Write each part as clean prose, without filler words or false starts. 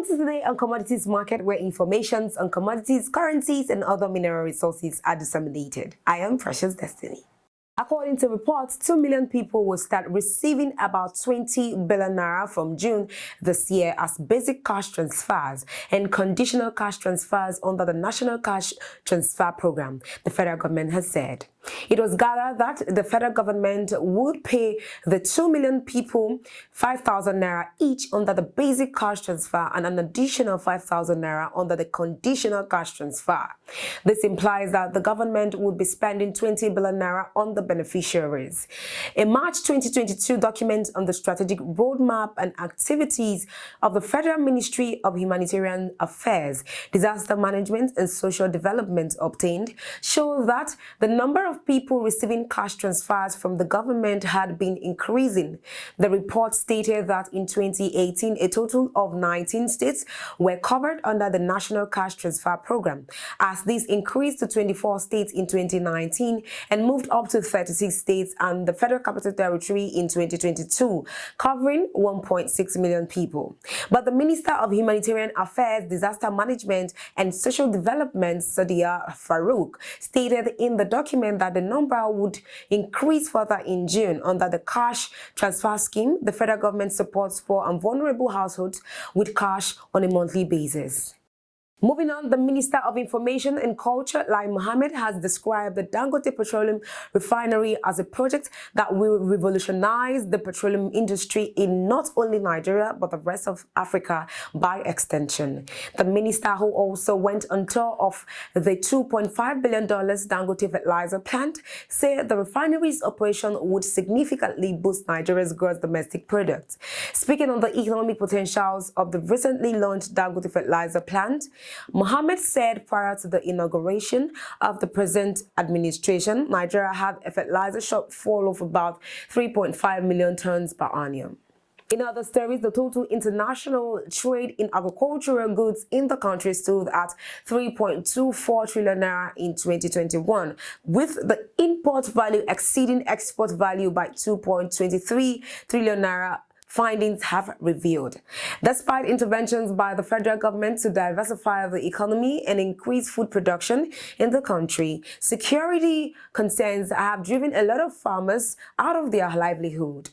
This is today on Commodities Market, where informations on commodities, currencies, and other mineral resources are disseminated. I am Precious Destiny. According to reports, 2 million people will start receiving about 20 billion naira from June this year as basic cash transfers and conditional cash transfers under the National Cash Transfer Program, the federal government has said. It was gathered that the federal government would pay the 2 million people 5,000 naira each under the basic cash transfer and an additional 5,000 naira under the conditional cash transfer. This implies that the government would be spending 20 billion naira on the beneficiaries. A March 2022 document on the strategic roadmap and activities of the Federal Ministry of Humanitarian Affairs, Disaster Management and Social Development obtained shows that the number of people receiving cash transfers from the government had been increasing. The report stated that in 2018, a total of 19 states were covered under the National Cash Transfer Program, as this increased to 24 states in 2019 and moved up to 36 states and the Federal Capital Territory in 2022, covering 1.6 million people. But the Minister of Humanitarian Affairs, Disaster Management and Social Development, Sadia Farouk, stated in the document that the number would increase further in June under the cash transfer scheme the federal government supports poor and vulnerable households with cash on a monthly basis. Moving on, the Minister of Information and Culture, Lai Mohammed, has described the Dangote Petroleum Refinery as a project that will revolutionize the petroleum industry in not only Nigeria but the rest of Africa by extension. The minister, who also went on tour of the $2.5 billion Dangote fertilizer plant, said the refinery's operation would significantly boost Nigeria's gross domestic product. Speaking on the economic potentials of the recently launched Dangote fertilizer plant, Mohammed said prior to the inauguration of the present administration, Nigeria had a fertilizer shortfall of about 3.5 million tons per annum. In other stories, the total international trade in agricultural goods in the country stood at 3.24 trillion naira in 2021, with the import value exceeding export value by 2.23 trillion naira. Findings have revealed. Despite interventions by the federal government to diversify the economy and increase food production in the country, security concerns have driven a lot of farmers out of their livelihood.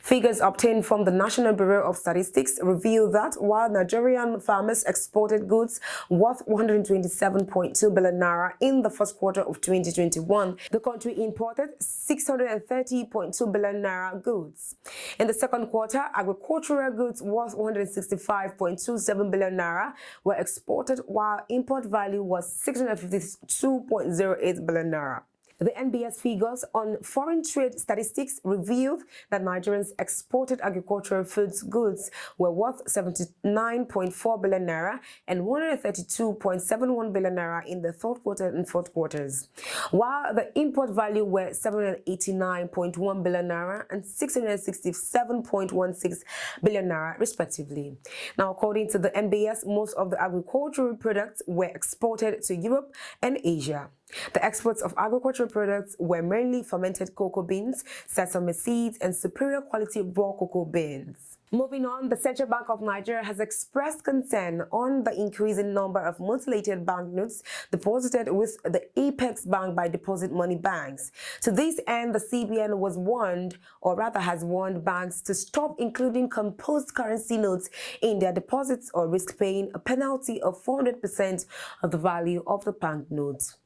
Figures obtained from the National Bureau of Statistics reveal that while Nigerian farmers exported goods worth 127.2 billion naira in the first quarter of 2021, the country imported 630.2 billion naira goods. In the second quarter, agricultural goods worth 165.27 billion naira were exported, while import value was 652.08 billion naira. The NBS figures on foreign trade statistics revealed that Nigerians exported agricultural foods goods were worth 79.4 billion naira and 132.71 billion naira in the third quarter and fourth quarters, while the import value were 789.1 billion naira and 667.16 billion naira respectively. Now, according to the NBS, most of the agricultural products were exported to Europe and Asia. The exports of agricultural products were mainly fermented cocoa beans, sesame seeds, and superior quality raw cocoa beans. Moving on, the Central Bank of Nigeria has expressed concern on the increasing number of mutilated banknotes deposited with the Apex Bank by deposit money banks. To this end, the CBN was warned, or rather has warned banks to stop including composed currency notes in their deposits or risk paying a penalty of 400% of the value of the banknotes.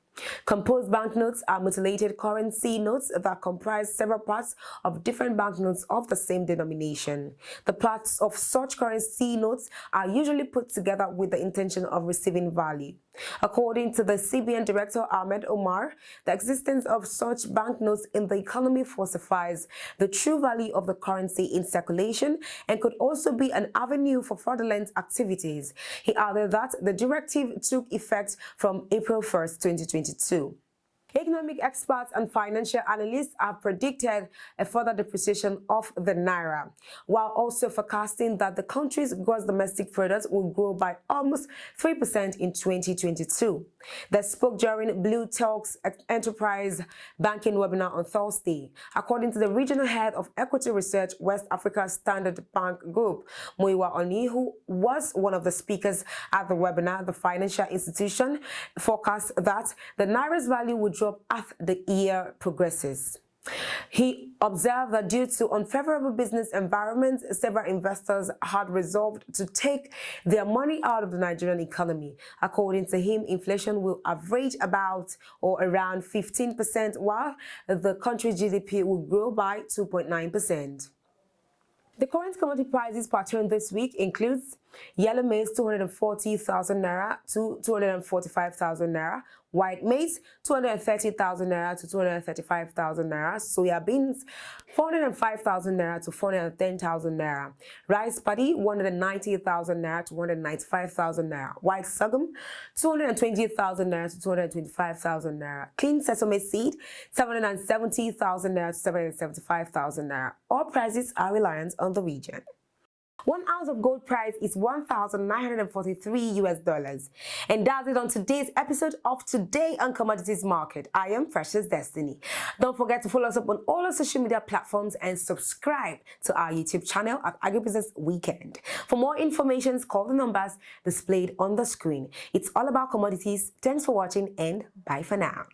Composed banknotes are mutilated currency notes that comprise several parts of different banknotes of the same denomination. The parts of such currency notes are usually put together with the intention of receiving value. According to the CBN Director Ahmed Omar, the existence of such banknotes in the economy falsifies the true value of the currency in circulation and could also be an avenue for fraudulent activities. He added that the directive took effect from April 1st, 2022. Economic experts and financial analysts have predicted a further depreciation of the naira, while also forecasting that the country's gross domestic product will grow by almost 3% in 2022. They spoke during Blue Talk's Enterprise Banking webinar on Thursday. According to the regional head of equity research, West Africa Standard Bank Group, Muiwa Oni, who was one of the speakers at the webinar, the financial institution forecast that the naira's value would drop as the year progresses. He observed that due to unfavorable business environment, several investors had resolved to take their money out of the Nigerian economy. According to him, inflation will average about or around 15%, while the country's GDP will grow by 2.9%. The current commodity prices pattern this week includes yellow maize 240,000 naira to 245,000 naira, white maize 230,000 naira to 235,000 naira, soya beans 405,000 naira to 410,000 naira, rice paddy 190,000 naira to 195,000 naira, white sorghum 220,000 naira to 225,000 naira, clean sesame seed 770,000 naira to 775,000 naira. All prices are reliant on the region. 1 ounce of gold price is $1,943. And that's it on today's episode of Today on Commodities Market. I am Precious Destiny. Don't forget to follow us up on all our social media platforms and subscribe to our YouTube channel at Agribusiness Weekend. For more information, call the numbers displayed on the screen. It's all about commodities. Thanks for watching and bye for now.